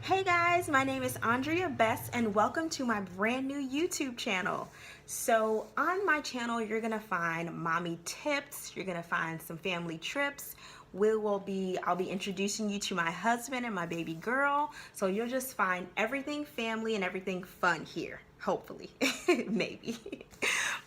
Hey guys, my name is Andrea Best and welcome to my brand new YouTube channel. So on my channel, you're gonna find mommy tips, you're gonna find some family trips. I'll be introducing you to my husband and my baby girl. So you'll just find everything family and everything fun here, hopefully, maybe.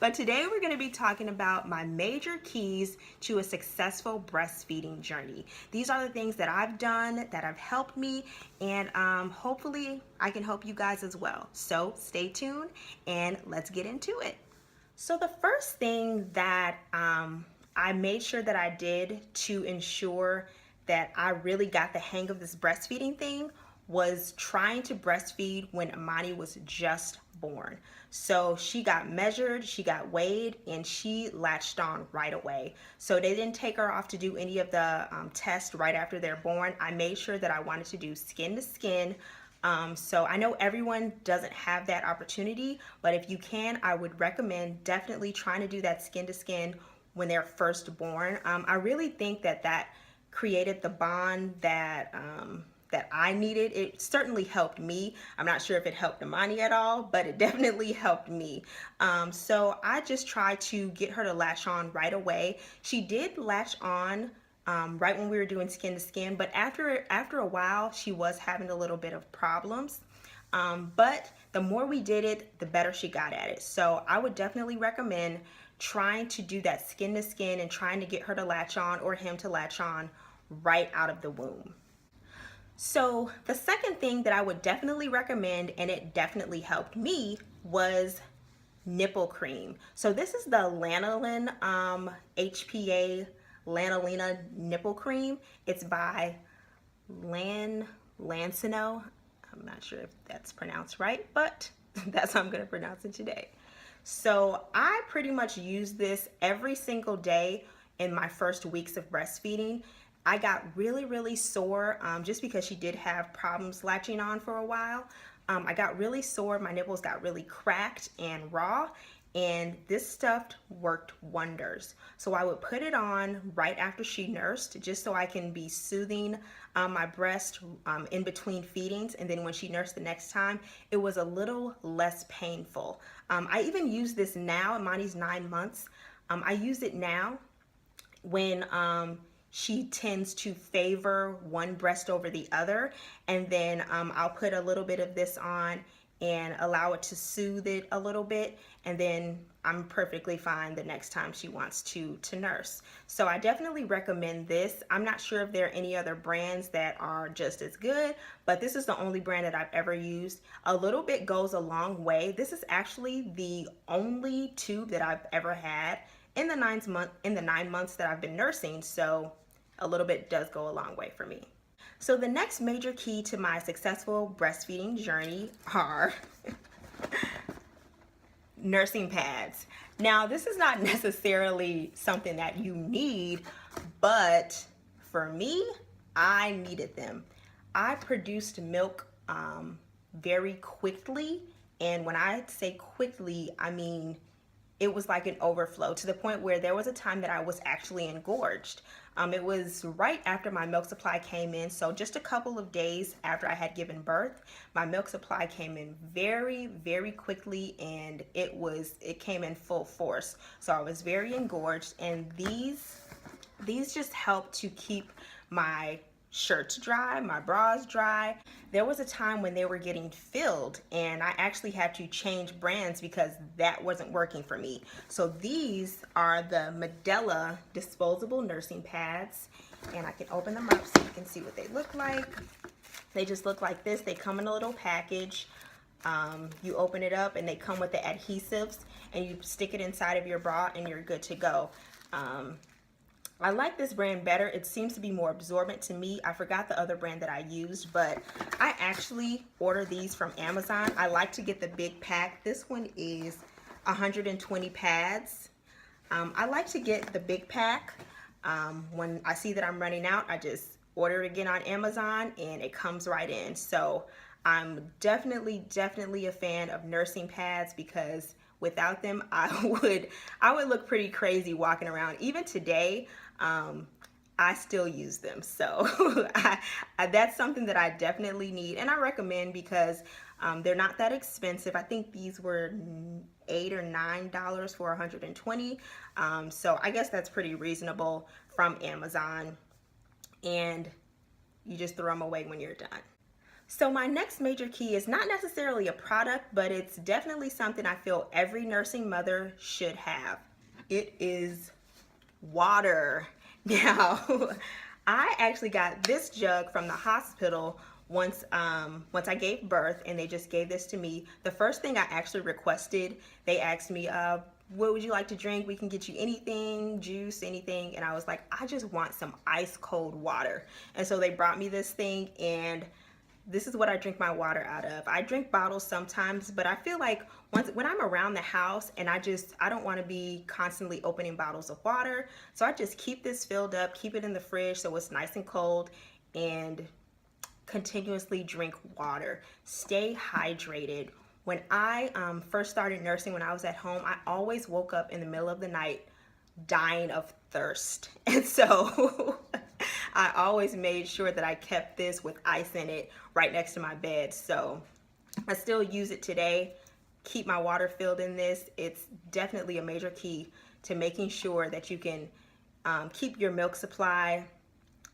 But today we're going to be talking about my major keys to a successful breastfeeding journey. These are the things that I've done that have helped me, and hopefully I can help you guys as well. So stay tuned and let's get into it. So the first thing that I made sure that I did to ensure that I really got the hang of this breastfeeding thing was trying to breastfeed when Amani was just born. So she got measured, she got weighed, and she latched on right away. So they didn't take her off to do any of the tests right after they're born. I made sure that I wanted to do skin to skin. So I know everyone doesn't have that opportunity, but if you can, I would recommend definitely trying to do that skin to skin when they're first born. I really think that that created the bond that that I needed. It certainly helped me. I'm not sure if it helped Imani at all, but it definitely helped me. So I just tried to get her to latch on right away. She did latch on right when we were doing skin to skin, but after a while, she was having a little bit of problems. But the more we did it, the better she got at it. So I would definitely recommend trying to do that skin to skin and trying to get her to latch on or him to latch on right out of the womb. So the second thing that I would definitely recommend, and it definitely helped me, was Nipple Cream. So this is the Lanolin HPA Lanolina Nipple Cream. It's by Lancino. I'm not sure if that's pronounced right, but that's how I'm going to pronounce it today. So I pretty much use this every single day in my first weeks of breastfeeding. I got really sore just because she did have problems latching on for a while. I got really sore, my nipples got really cracked and raw, and this stuff worked wonders. So I would put it on right after she nursed just so I can be soothing my breast in between feedings, and then when she nursed the next time, it was a little less painful. I even use this now. Imani's 9 months. I use it now when she tends to favor one breast over the other, and then I'll put a little bit of this on and allow it to soothe it a little bit, and then I'm perfectly fine the next time she wants to nurse. So I definitely recommend this. I'm not sure if there are any other brands that are just as good, but this is the only brand that I've ever used. A little bit goes a long way. This is actually the only tube that I've ever had in the 9 months that I've been nursing, so a little bit does go a long way for me. So the next major key to my successful breastfeeding journey are nursing pads. Now, this is not necessarily something that you need, but for me, I needed them. I produced milk very quickly, and when I say quickly, I mean it was like an overflow to the point where there was a time that I was actually engorged. It was right after my milk supply came in, so just a couple of days after I had given birth, my milk supply came in very quickly, and it came in full force. So I was very engorged, and these just help to keep my shirts dry, my bras dry. There was a time when they were getting filled, and I actually had to change brands because that wasn't working for me. So these are the Medela disposable nursing pads, and I can open them up so you can see what they look like. They just look like this. They come in a little package. You open it up and they come with the adhesives, and you stick it inside of your bra and you're good to go. I like this brand better. It seems to be more absorbent to me. I forgot the other brand that I used, but I actually order these from Amazon. I like to get the big pack. This one is 120 pads. I like to get the big pack. When I see that I'm running out, I just order it again on Amazon and it comes right in. So I'm definitely a fan of nursing pads because without them, I would look pretty crazy walking around. Even today, I still use them. So that's something that I definitely need and I recommend because they're not that expensive. I think these were $8 or $9 for 120. So I guess that's pretty reasonable from Amazon, and you just throw them away when you're done. So my next major key is not necessarily a product, but it's definitely something I feel every nursing mother should have. It is water. Now, I actually got this jug from the hospital once I gave birth, and they just gave this to me. The first thing I actually requested, they asked me, what would you like to drink? We can get you anything, juice, anything. And I was like, I just want some ice cold water. And so they brought me this thing, and this is what I drink my water out of. I drink bottles sometimes, but I feel like when I'm around the house and I don't want to be constantly opening bottles of water. So I just keep this filled up, keep it in the fridge so it's nice and cold, and continuously drink water. Stay hydrated. When I first started nursing, when I was at home, I always woke up in the middle of the night dying of thirst. And so I always made sure that I kept this with ice in it right next to my bed. So I still use it today. Keep my water filled in this. It's definitely a major key to making sure that you can keep your milk supply.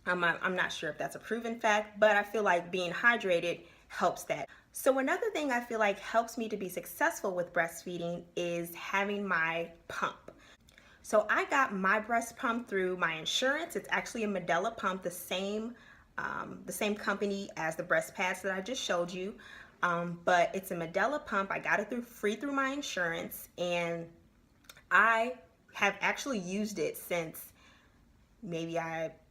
I'm not sure if that's a proven fact, but I feel like being hydrated helps that. So another thing I feel like helps me to be successful with breastfeeding is having my pump. So I got my breast pump through my insurance. It's actually a Medela pump, the same company as the breast pads that I just showed you. But it's a Medela pump. I got it free through my insurance, and I have actually used it since maybe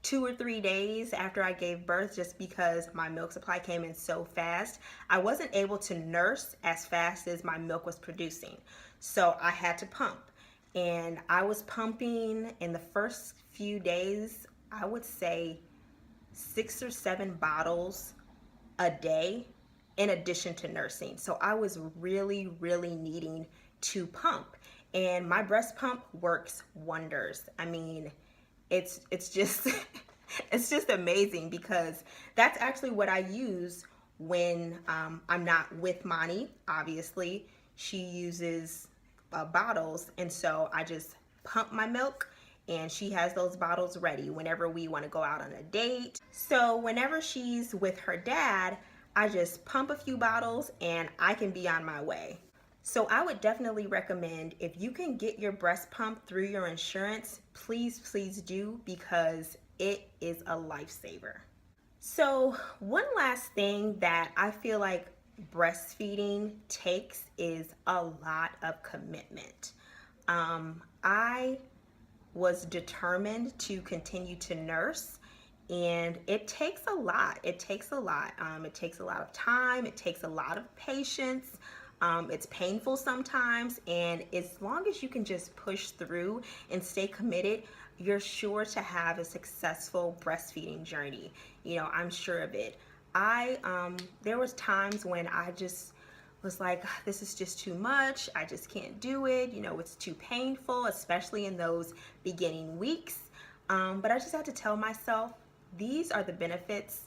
2 or 3 days after I gave birth, just because my milk supply came in so fast. I wasn't able to nurse as fast as my milk was producing, so I had to pump. And I was pumping in the first few days, I would say 6 or 7 bottles a day in addition to nursing. So I was really, really needing to pump. And my breast pump works wonders. I mean, it's just it's just amazing, because that's actually what I use when I'm not with Monty. Obviously, she uses bottles, and so I just pump my milk, and she has those bottles ready whenever we want to go out on a date. So whenever she's with her dad, I just pump a few bottles and I can be on my way. So I would definitely recommend, if you can get your breast pump through your insurance, please do, because it is a lifesaver. So one last thing that I feel like breastfeeding takes is a lot of commitment. I was determined to continue to nurse, and it takes a lot. It takes a lot. It takes a lot of time. It takes a lot of patience. It's painful sometimes, and as long as you can just push through and stay committed, you're sure to have a successful breastfeeding journey. You know, I'm sure of it. There was times when I just was like, this is just too much. I just can't do it. You know, it's too painful, especially in those beginning weeks. But I just had to tell myself, these are the benefits.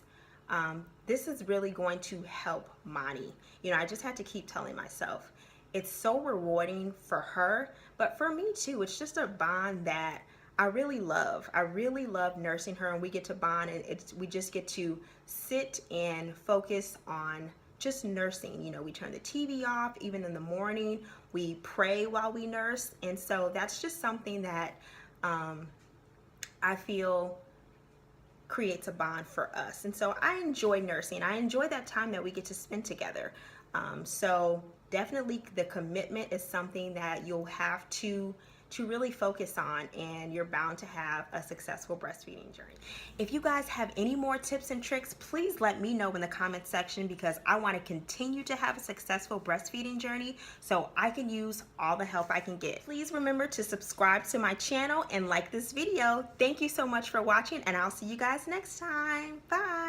This is really going to help Monty. You know, I just had to keep telling myself, it's so rewarding for her, but for me too. It's just a bond that I really love. I really love nursing her, and we get to bond, and we just get to sit and focus on just nursing. You know, we turn the TV off even in the morning. We pray while we nurse, and so that's just something that I feel creates a bond for us. And so I enjoy nursing. I enjoy that time that we get to spend together. So definitely the commitment is something that you'll have to really focus on, and you're bound to have a successful breastfeeding journey. If you guys have any more tips and tricks, please let me know in the comment section, because I want to continue to have a successful breastfeeding journey so I can use all the help I can get. Please remember to subscribe to my channel and like this video. Thank you so much for watching, and I'll see you guys next time. Bye.